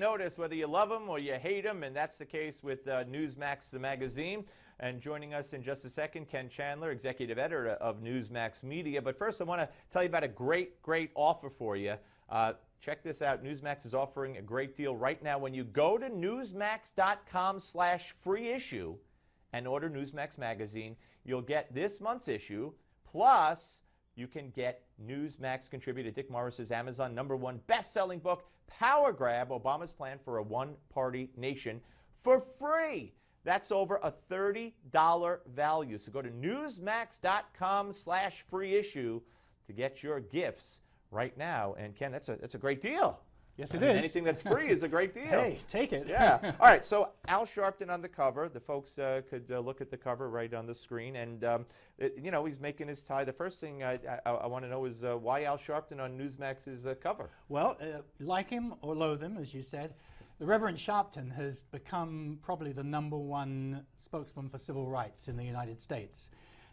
notice whether you love them or you hate them, and that's the case with Newsmax Magazine. And joining us in just a second, Ken Chandler, executive editor of Newsmax Media. But first, I want to tell you about a great offer for you. Check this out. Newsmax is offering a great deal right now. When you go to newsmax.com/free issue and order Newsmax Magazine, you'll get this month's issue, plus you can get Newsmax contributor Dick Morris's Amazon #1 best-selling book, Power Grab, Obama's Plan for a One-Party Nation, for free. That's over a $30 value. So go to newsmax.com/free issue to get your gifts right now. And Ken, that's a great deal. Yes, it is. Anything that's free is a great deal. Hey, take it. Yeah. All right. So Al Sharpton on the cover. The folks could look at the cover right on the screen, and you know, he's making his tie. The first thing I want to know is why Al Sharpton on Newsmax's cover. Well, like him or loathe him, as you said, the Reverend Sharpton has become probably the #1 spokesman for civil rights in the United States.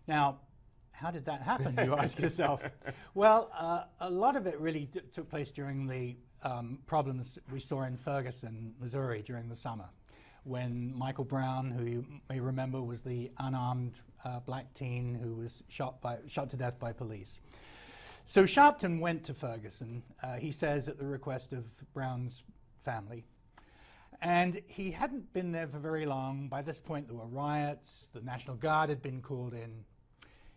Now, how did that happen, you ask yourself? Well, a lot of it really took place during the problems we saw in Ferguson, Missouri during the summer, when Michael Brown, who you may remember was the unarmed black teen who was shot to death by police. So Sharpton went to Ferguson, he says at the request of Brown's family. And he hadn't been there for very long. By this point, there were riots. The National Guard had been called in.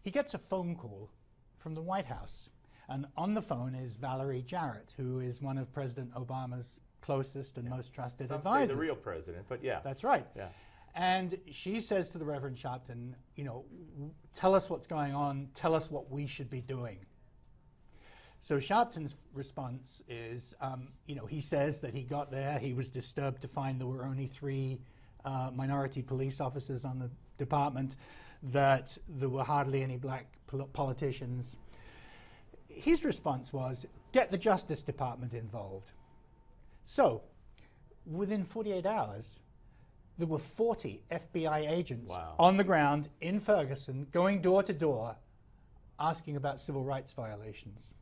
He gets a phone call from the White House. And on the phone is Valerie Jarrett, who is one of President Obama's closest and most trusted advisors. Say the real president, but yeah. That's right. Yeah. And she says to the Reverend Sharpton, you know, tell us what's going on. Tell us what we should be doing. So Sharpton's response is, you know, he says that he got there, he was disturbed to find there were only 3 minority police officers on the department, that there were hardly any black politicians. His response was, get the Justice Department involved. So, within 48 hours, there were 40 FBI agents on the ground in Ferguson, going door to door, asking about civil rights violations.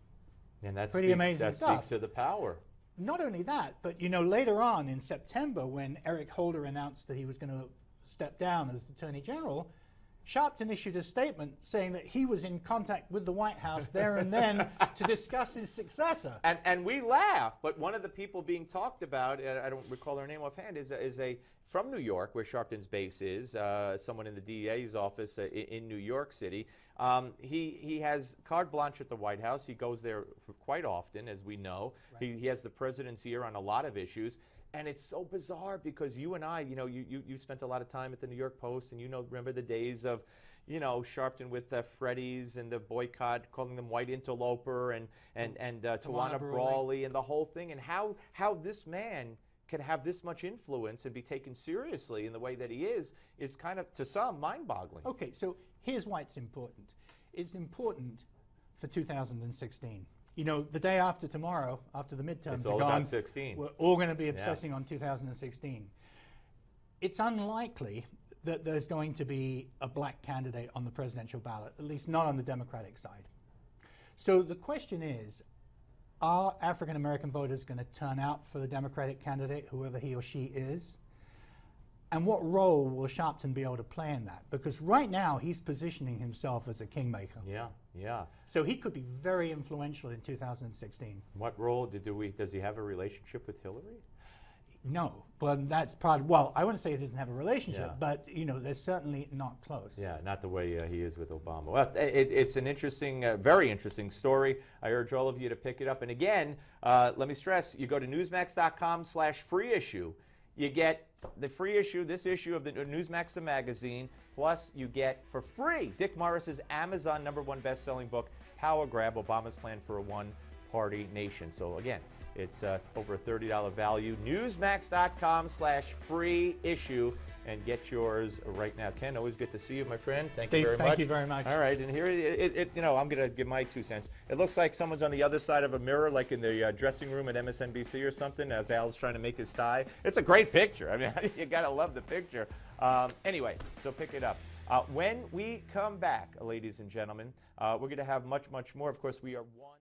And that's pretty amazing stuff. Speaks to the power. Not only that, but you know, later on in September, when Eric Holder announced that he was going to step down as Attorney General, Sharpton issued a statement saying that he was in contact with the White House there and then to discuss his successor. And we laugh, but one of the people being talked about, I don't recall her name offhand, is from New York, where Sharpton's base is, someone in the DEA's office in New York City. He has carte blanche at the White House. He goes there quite often, as we know. Right. He has the president's ear on a lot of issues. And it's so bizarre because you and I, you know, you spent a lot of time at the New York Post, and you know, remember the days of, you know, Sharpton with Freddy's and the boycott, calling them white interloper, and Tawana Brawley and the whole thing, and how this man can have this much influence and be taken seriously in the way that he is kind of, to some, mind-boggling. Okay, so here's why it's important. It's important for 2016. You know, the day after tomorrow, after the midterms are gone, about 16. We're all going to be obsessing on 2016. It's unlikely that there's going to be a black candidate on the presidential ballot, at least not on the Democratic side. So the question is, are African American voters going to turn out for the Democratic candidate, whoever he or she is? And what role will Sharpton be able to play in that? Because right now he's positioning himself as a kingmaker. Yeah, yeah. So he could be very influential in 2016. What role does he have a relationship with Hillary? No, but that's part of, well, I wouldn't say he doesn't have a relationship, but you know, they're certainly not close. Yeah, not the way he is with Obama. Well, it's an interesting, very interesting story. I urge all of you to pick it up. And again, let me stress, you go to newsmax.com/free issue. You get the free issue, this issue of the Newsmax the magazine, plus you get for free Dick Morris's Amazon #1 best-selling book, Power Grab, Obama's Plan for a One-Party Nation. So again, it's over a $30 value. Newsmax.com/free issue, and get yours right now. Ken, always good to see you, my friend. Thank you very much. Thank you very much. All right, and here, you know, I'm going to give my 2 cents. It looks like someone's on the other side of a mirror, like in the dressing room at MSNBC or something, as Al's trying to make his tie. It's a great picture. I mean, you got to love the picture. Anyway, so pick it up. When we come back, ladies and gentlemen, we're going to have much, much more. Of course, we are one.